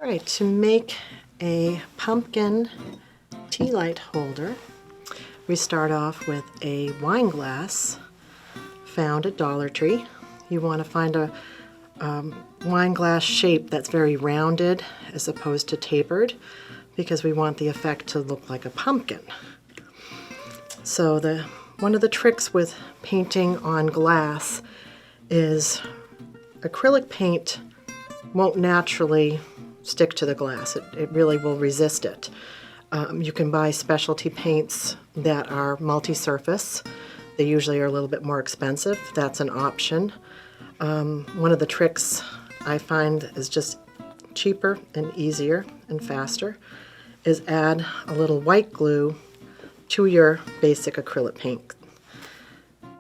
All right, to make a pumpkin tea light holder, we start off with a wine glass found at Dollar Tree. You want to find a wine glass shape that's very rounded as opposed to tapered, because we want the effect to look like a pumpkin. So one of the tricks with painting on glass is acrylic paint won't naturally stick to the glass. It really will resist it. You can buy specialty paints that are multi-surface. They usually are a little bit more expensive. That's an option. One of the tricks I find is just cheaper and easier and faster is add a little white glue to your basic acrylic paint.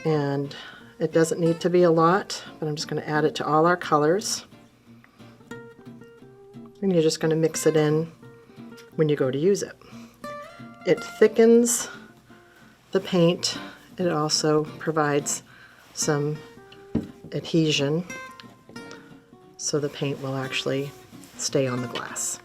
And it doesn't need to be a lot, but I'm just going to add it to all our colors. And you're just going to mix it in when you go to use it. It thickens the paint. It also provides some adhesion so the paint will actually stay on the glass.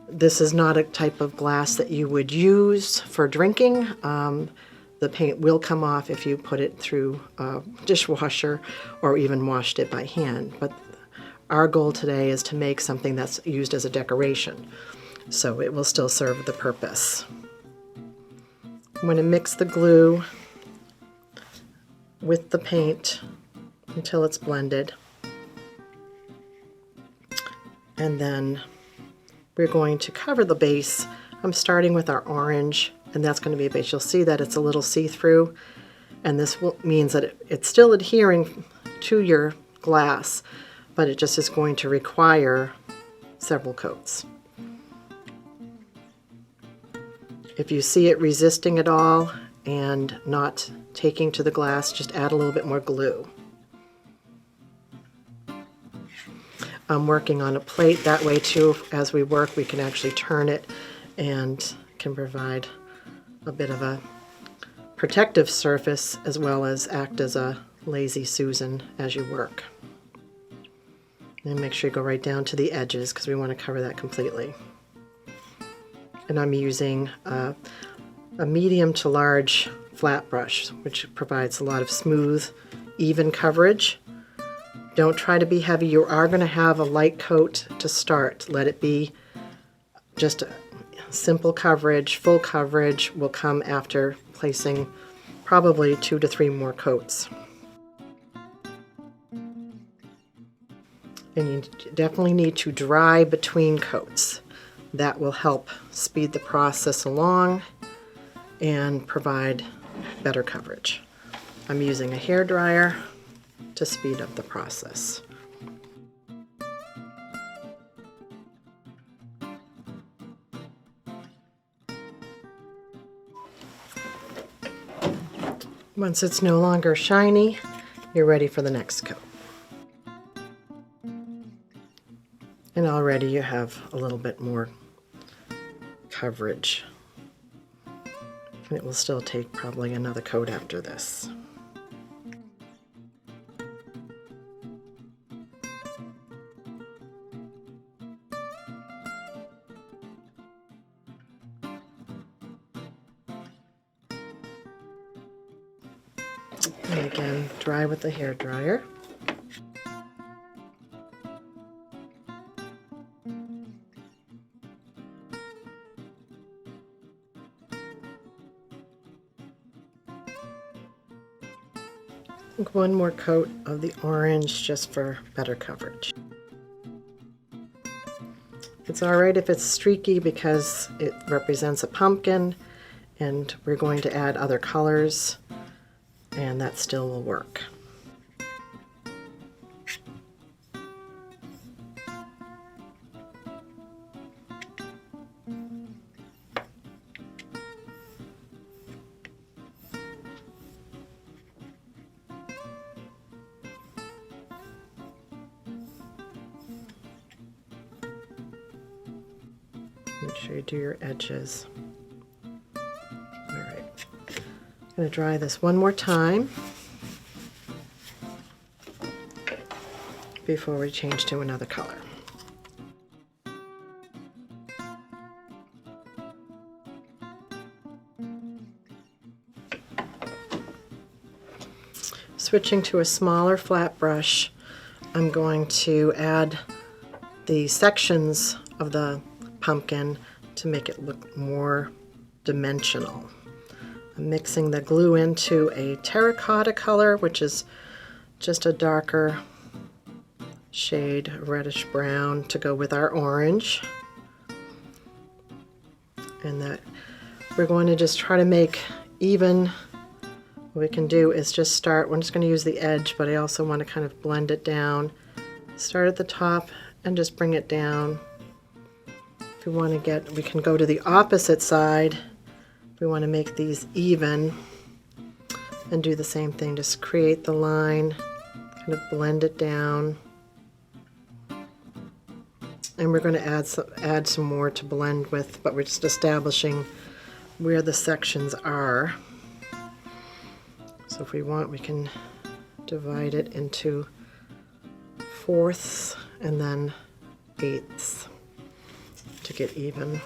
This is not a type of glass that you would use for drinking. The paint will come off if you put it through a dishwasher or even washed it by hand. But our goal today is to make something that's used as a decoration, so it will still serve the purpose. I'm going to mix the glue with the paint until it's blended. And then we're going to cover the base. I'm starting with our orange, and that's going to be a base. You'll see that it's a little see-through, and this means that it's still adhering to your glass, but it just is going to require several coats. If you see it resisting at all and not taking to the glass, just add a little bit more glue. I'm working on a plate. That way too, as we work, we can actually turn it and can provide a bit of a protective surface as well as act as a lazy Susan as you work. And make sure you go right down to the edges because we want to cover that completely. And I'm using a medium to large flat brush, which provides a lot of smooth, even coverage. Don't try to be heavy. You are going to have a light coat to start. Let it be just a simple coverage. Full coverage will come after placing probably 2 to 3 more coats. And you definitely need to dry between coats. That will help speed the process along and provide better coverage. I'm using a hairdryer to speed up the process. Once it's no longer shiny, you're ready for the next coat. And already you have a little bit more coverage. And it will still take probably another coat after this. And again, dry with the hairdryer. One more coat of the orange just for better coverage. It's alright if it's streaky because it represents a pumpkin, and we're going to add other colors, and that still will work. Make sure you do your edges. All right, I'm going to dry this one more time before we change to another color. Switching to a smaller flat brush, I'm going to add the sections of the pumpkin to make it look more dimensional. I'm mixing the glue into a terracotta color, which is just a darker shade, reddish brown, to go with our orange. And that we're going to just try to make even. What we can do is just start, we're just going to use the edge, but I also want to kind of blend it down. Start at the top and just bring it down. If we want to get, we can go to the opposite side. We want to make these even and do the same thing. Just create the line, kind of blend it down. And we're going to add some more to blend with, but we're just establishing where the sections are. So if we want, we can divide it into fourths and then eighths to get even.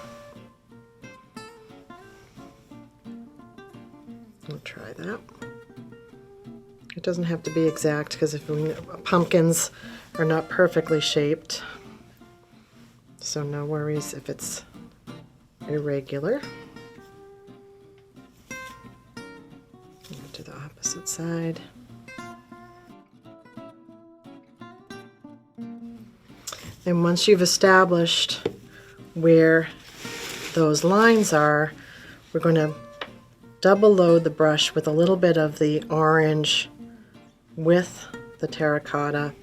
We'll try that. It doesn't have to be exact because if pumpkins are not perfectly shaped, so no worries if it's irregular. Go to the opposite side. And once you've established where those lines are, we're going to double load the brush with a little bit of the orange with the terracotta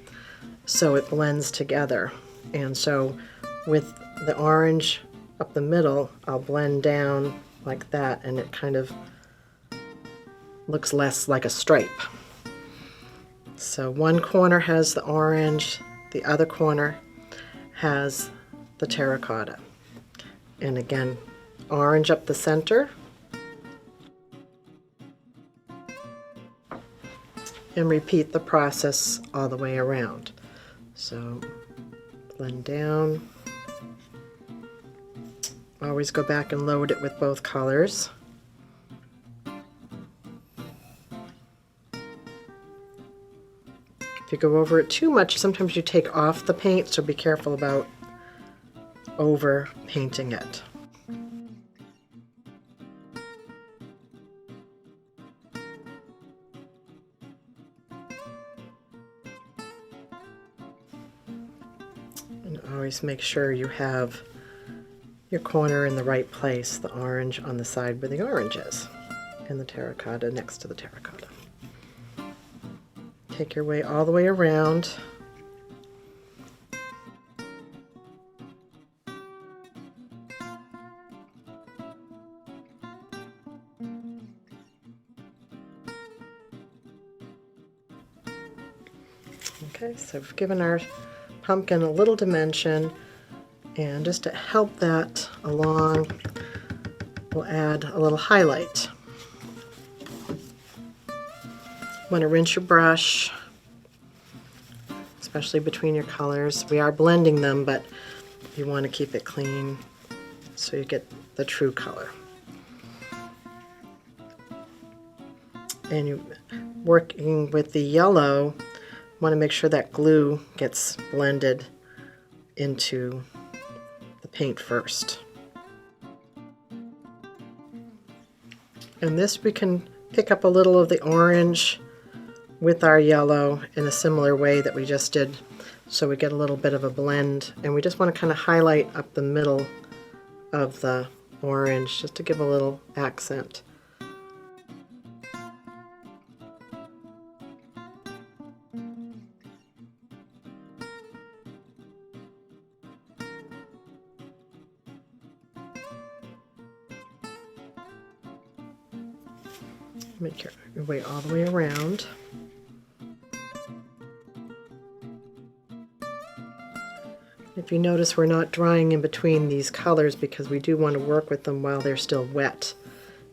so it blends together. And so with the orange up the middle, I'll blend down like that, and it kind of looks less like a stripe. So one corner has the orange, the other corner has the terracotta. And again, orange up the center. And repeat the process all the way around. So blend down. Always go back and load it with both colors. If you go over it too much, sometimes you take off the paint, so be careful about over painting it. And always make sure you have your corner in the right place, the orange on the side where the orange is, and the terracotta next to the terracotta. Take your way all the way around. Okay, so we've given our pumpkin a little dimension, and just to help that along, we'll add a little highlight. Want to rinse your brush, especially between your colors. We are blending them, but you want to keep it clean so you get the true color. And you working with the yellow, want to make sure that glue gets blended into the paint first. And this we can pick up a little of the orange with our yellow in a similar way that we just did, so we get a little bit of a blend. And we just want to kind of highlight up the middle of the orange just to give a little accent. Make your way all the way around. If you notice, we're not drying in between these colors because we do want to work with them while they're still wet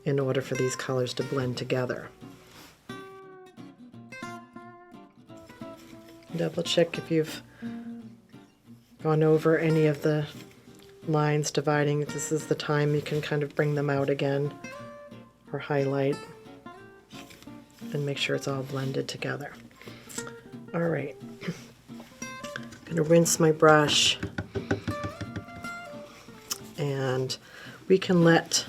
in order for these colors to blend together. Double check if you've gone over any of the lines dividing. This is the time you can kind of bring them out again or highlight. and make sure it's all blended together. All right, I'm gonna rinse my brush, and we can let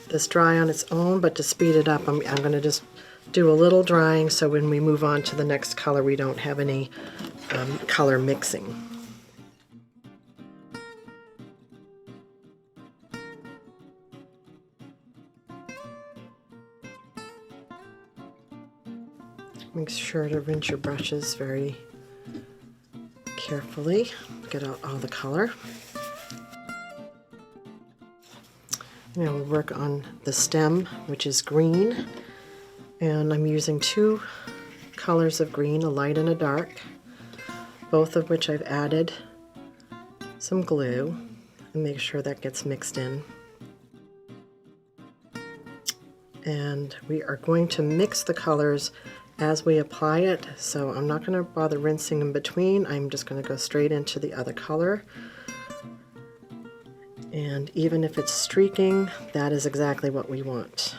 this dry on its own, but to speed it up, I'm gonna just do a little drying so when we move on to the next color, we don't have any color mixing. Make sure to rinse your brushes very carefully, get out all the color. Now we'll work on the stem, which is green, and I'm using two colors of green, a light and a dark, both of which I've added some glue, and make sure that gets mixed in. And we are going to mix the colors as we apply it, so I'm not going to bother rinsing in between. I'm just going to go straight into the other color. And even if it's streaking, that is exactly what we want.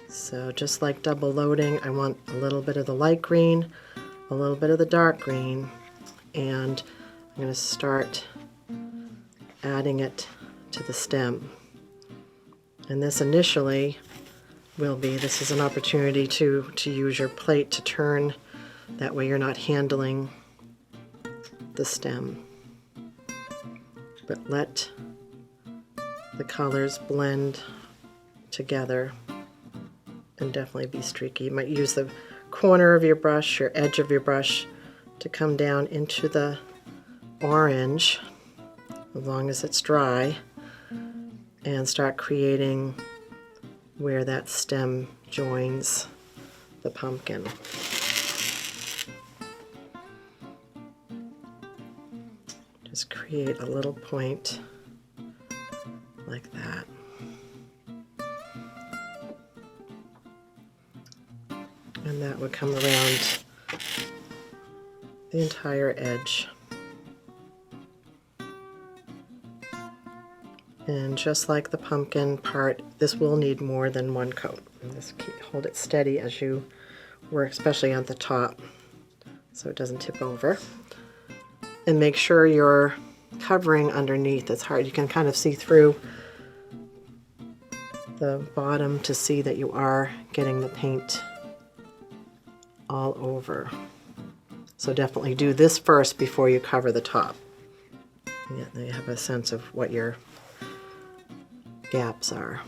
So just like double loading, I want a little bit of the light green, a little bit of the dark green, and I'm going to start adding it to the stem. And this initially will be, this is an opportunity to use your plate to turn, that way you're not handling the stem. But let the colors blend together and definitely be streaky. You might use the corner of your brush, your edge of your brush, to come down into the orange, as long as it's dry, and start creating where that stem joins the pumpkin. Just create a little point like that. And that would come around the entire edge. And just like the pumpkin part, this will need more than one coat. And just hold it steady as you work, especially on the top, so it doesn't tip over. And make sure you're covering underneath. It's hard, you can kind of see through the bottom to see that you are getting the paint all over. So definitely do this first before you cover the top. Yeah, then you have a sense of what your gaps are.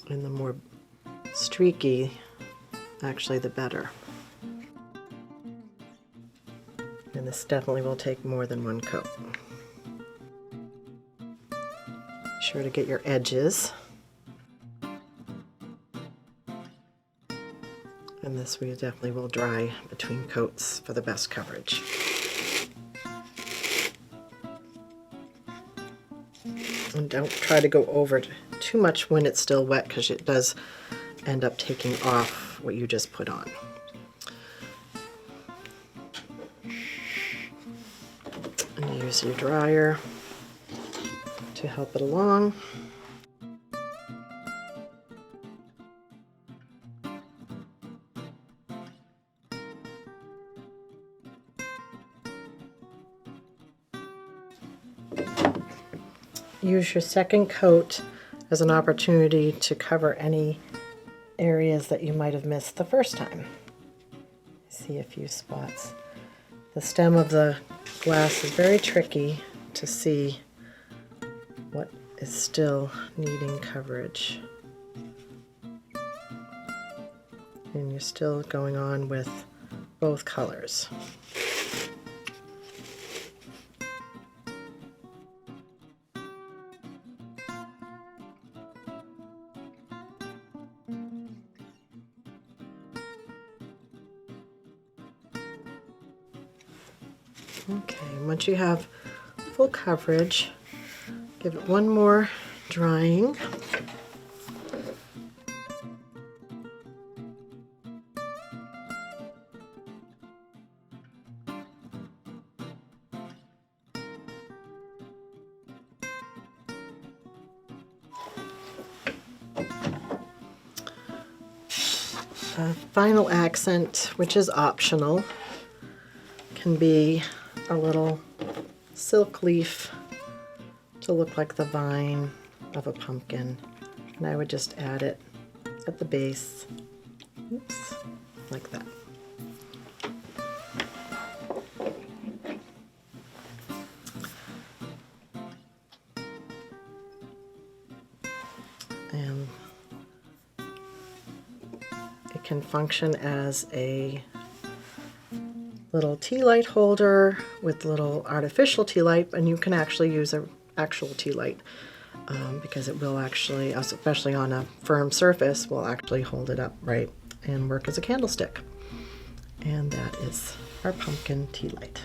And the more streaky, actually, the better. And this definitely will take more than one coat. Be sure to get your edges. And this we definitely will dry between coats for the best coverage. And don't try to go over too much when it's still wet, because it does end up taking off what you just put on. And use your dryer to help it along. Use your second coat as an opportunity to cover any areas that you might have missed the first time. See a few spots. The stem of the glass is very tricky to see what is still needing coverage. And you're still going on with both colors. Okay, once you have full coverage, give it one more drying. final accent, which is optional, can be a little silk leaf to look like the vine of a pumpkin. And I would just add it at the base, oops, like that. And it can function as a little tea light holder with little artificial tea light, and you can actually use an actual tea light because it will actually, especially on a firm surface, will actually hold it up right and work as a candlestick. And that is our pumpkin tea light.